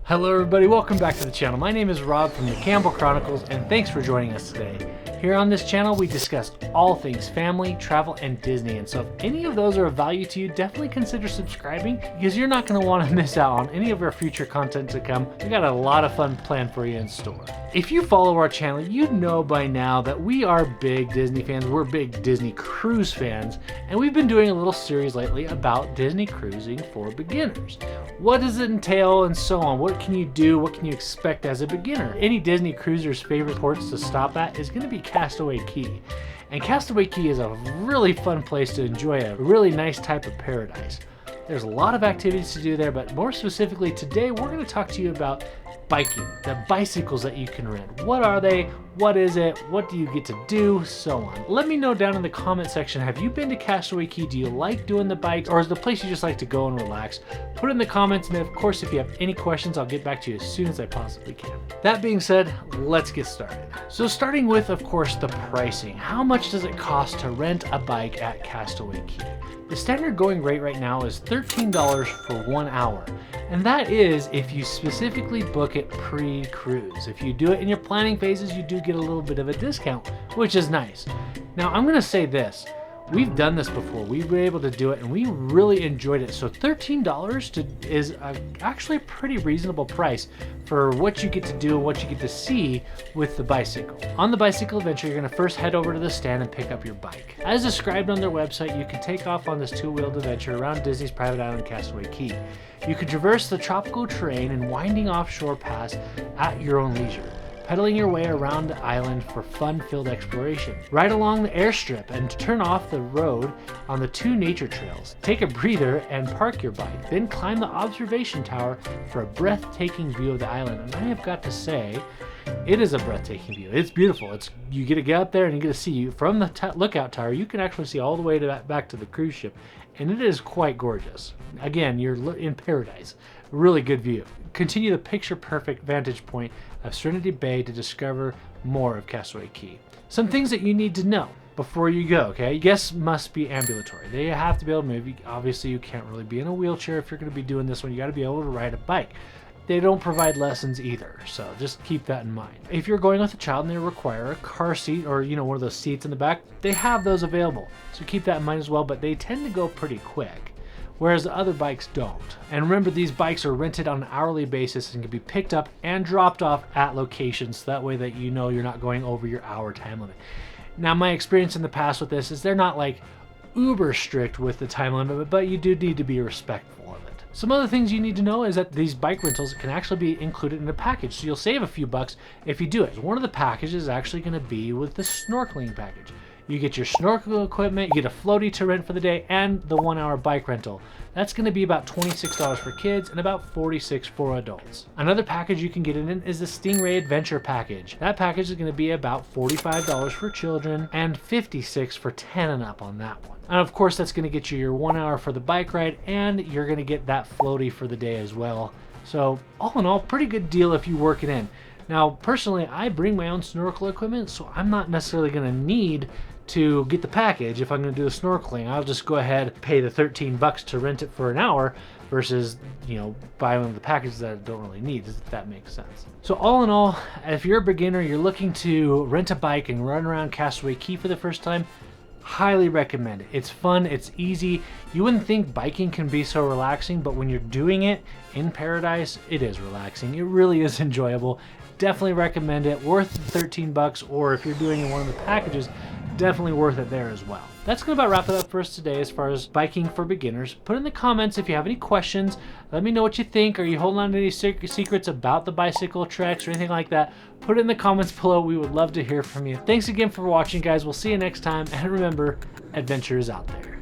Hello everybody, welcome back to the channel. My name is Rob from the Campbell Chronicles and thanks for joining us today. Here on this channel we discuss all things family, travel, and Disney, and so if any of those are of value to you, definitely consider subscribing because you're not going to want to miss out on any of our future content to come. We got a lot of fun planned for you in store. If you follow our channel, you know by now that we are big Disney fans. We're big Disney cruise fans, and we've been doing a little series lately about Disney cruising for beginners. What does it entail and so on? What can you do? What can you expect as a beginner? Any Disney cruiser's favorite ports to stop at is going to be Castaway Cay. And Castaway Cay is a really fun place to enjoy a really nice type of paradise. There's a lot of activities to do there, but more specifically today we're going to talk to you about biking, the bicycles that you can rent. What are they? What is it? What do you get to do? So on. Let me know down in the comment section, have you been to Castaway Cay? Do you like doing the bikes, or is the place you just like to go and relax? Put it in the comments, and of course if you have any questions, I'll get back to you as soon as I possibly can. That being said, let's get started. So starting with, of course, the pricing. How much does it cost to rent a bike at Castaway Cay? The standard going rate right now is $13 for 1 hour. And that is if you specifically book it pre-cruise. If you do it in your planning phases, you do get a little bit of a discount, which is nice. Now, I'm gonna say this. We've done this before. We were able to do it and we really enjoyed it. So $13 is actually a pretty reasonable price for what you get to do and what you get to see with the bicycle. On the bicycle adventure, you're gonna first head over to the stand and pick up your bike. As described on their website, you can take off on this two-wheeled adventure around Disney's private island, Castaway Cay. You can traverse the tropical terrain and winding offshore paths at your own leisure, pedaling your way around the island for fun-filled exploration. Ride along the airstrip and turn off the road on the 2 nature trails. Take a breather and park your bike. Then climb the observation tower for a breathtaking view of the island. And I have got to say, it is a breathtaking view. It's beautiful. You get to get out there and you get to see from the lookout tower. You can actually see all the way back to the cruise ship, and it is quite gorgeous. Again, you're in paradise. Really good view. Continue the picture-perfect vantage point of Serenity Bay to discover more of Castaway Cay. Some things that you need to know before you go, okay? Guests must be ambulatory. They have to be able to move. Obviously, you can't really be in a wheelchair if you're going to be doing this one. You got to be able to ride a bike. They don't provide lessons either, so just keep that in mind. If you're going with a child and they require a car seat or, one of those seats in the back, they have those available. So keep that in mind as well, but they tend to go pretty quick, whereas the other bikes don't. And remember, these bikes are rented on an hourly basis and can be picked up and dropped off at locations, so that way that you know you're not going over your hour time limit. Now, my experience in the past with this is they're not like uber strict with the time limit, but you do need to be respectful of it. Some other things you need to know is that these bike rentals can actually be included in a package, so you'll save a few bucks if you do it. One of the packages is actually going to be with the snorkeling package. You get your snorkel equipment, you get a floaty to rent for the day, and the 1 hour bike rental. That's going to be about $26 for kids and about $46 for adults. Another package you can get in is the Stingray Adventure package. That package is going to be about $45 for children and $56 for 10 and up on that one. And of course, that's going to get you your 1 hour for the bike ride, and you're going to get that floaty for the day as well. So all in all, pretty good deal if you work it in. Now, personally, I bring my own snorkel equipment, so I'm not necessarily going to need to get the package. If I'm going to do the snorkeling, I'll just go ahead and pay the $13 to rent it for an hour versus, buy one of the packages that I don't really need, if that makes sense. So all in all, if you're a beginner, you're looking to rent a bike and run around Castaway Cay for the first time, highly recommend it. It's fun, it's easy. You wouldn't think biking can be so relaxing, but when you're doing it in paradise, it is relaxing. It really is enjoyable. Definitely recommend it. Worth the $13, or if you're doing one of the packages, definitely worth it there as well. That's going to about wrap it up for us today as far as biking for beginners. Put in the comments if you have any questions. Let me know what you think. Are you holding on to any secrets about the bicycle treks or anything like that? Put it in the comments below. We would love to hear from you. Thanks again for watching, guys. We'll see you next time. And remember, adventure is out there.